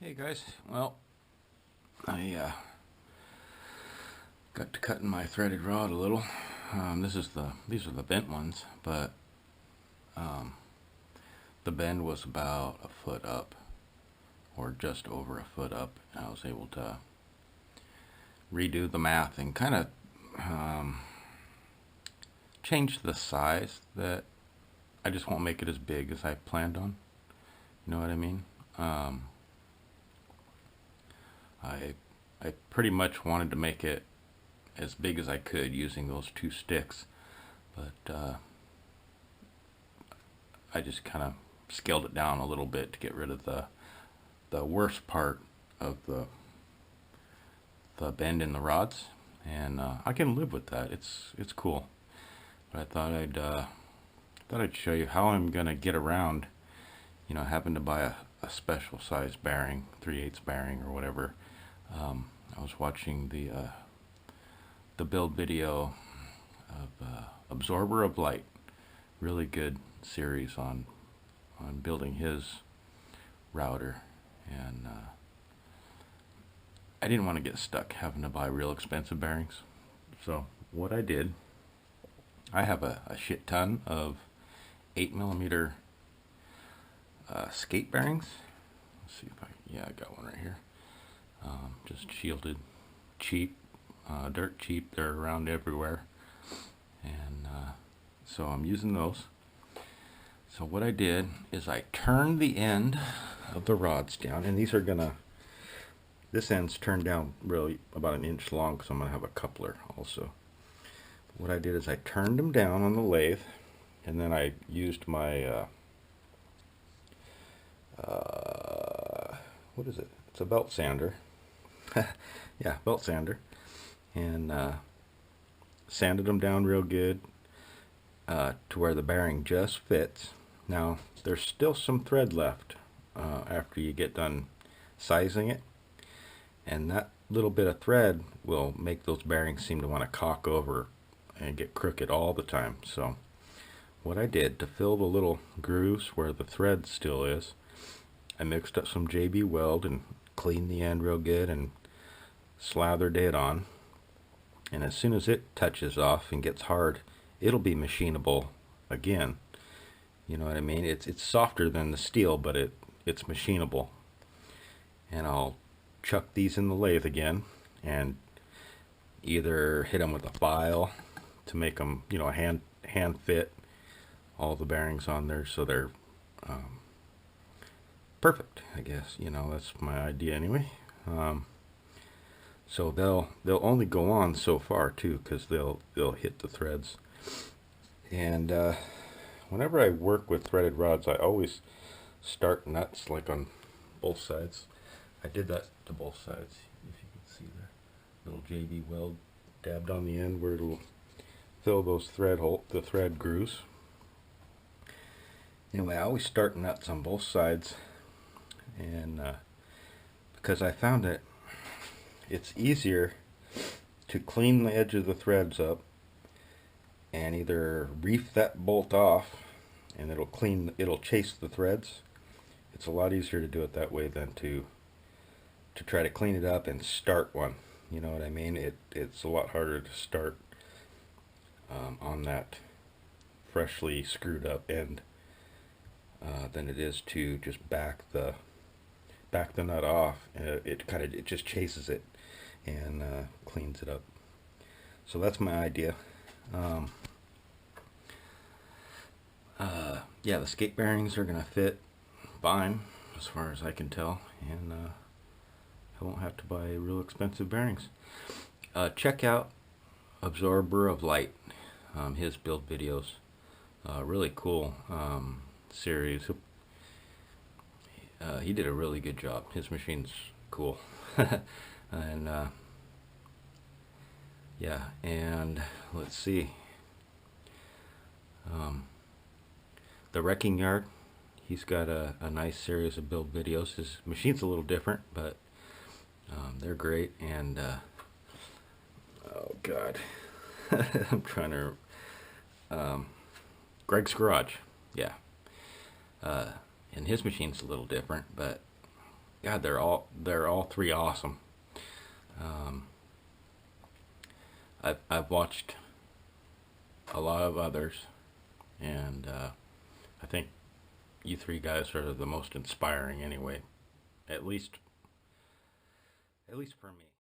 Hey guys, well, I got to cutting my threaded rod a little. These are the bent ones, but the bend was about a foot up, or just over a foot up, and I was able to redo the math and kind of change the size. That I just won't make it as big as I planned on. You know what I mean? I I pretty much wanted to make it as big as I could using those two sticks, but I just kind of scaled it down a little bit to get rid of the worst part of the bend in the rods, and I can live with that. It's cool. But I thought I'd show you how I'm gonna get around, having to buy a special size bearing, 3/8 bearing or whatever. I was watching the build video of Absorber of Light, really good series on building his router, and I didn't want to get stuck having to buy real expensive bearings. So what I did, I have a shit ton of 8mm skate bearings. Let's see if I got one right here. Just shielded, cheap, dirt cheap. They're around everywhere, and so I'm using those. So what I did is I turned the end of the rods down, and this end's turned down really about an inch long because I'm gonna have a coupler also. What I did is I turned them down on the lathe, and then I used my what is it? It's a belt sander. Yeah, belt sander, and sanded them down real good to where the bearing just fits. Now there's still some thread left after you get done sizing it, and that little bit of thread will make those bearings seem to want to cock over and get crooked all the time. So what I did to fill the little grooves where the thread still is, I mixed up some JB Weld and cleaned the end real good and slathered it on. And as soon as it touches off and gets hard, it'll be machinable again. You know what I mean? It's softer than the steel, but it's machinable. And I'll chuck these in the lathe again and either hit them with a file to make them, a hand fit all the bearings on there so they're perfect, I guess. That's my idea anyway. So they'll only go on so far too, because they'll hit the threads. And whenever I work with threaded rods, I always start nuts like on both sides. I did that to both sides. If you can see the little JB Weld dabbed on the end where it'll fill those the thread grooves. Anyway, I always start nuts on both sides, and because I found that it's easier to clean the edge of the threads up and either reef that bolt off and it'll chase the threads. It's a lot easier to do it that way than to try to clean it up and start one. You know what I mean? It's a lot harder to start on that freshly screwed up end than it is to just back the nut off. It just chases it and cleans it up. So that's my idea. Yeah, the skate bearings are gonna fit fine as far as I can tell, and I won't have to buy real expensive bearings. Check out Absorber of Light, his build videos. Really cool series. He did a really good job. His machine's cool. And yeah, and let's see. The Wrecking Yard, he's got a nice series of build videos. His machine's a little different, but they're great. And oh god, I'm trying to Greg's Garage, yeah. And his machine's a little different, but God, they're all three awesome. Um, I've watched a lot of others, and I think you three guys are the most inspiring anyway. At least, at least for me.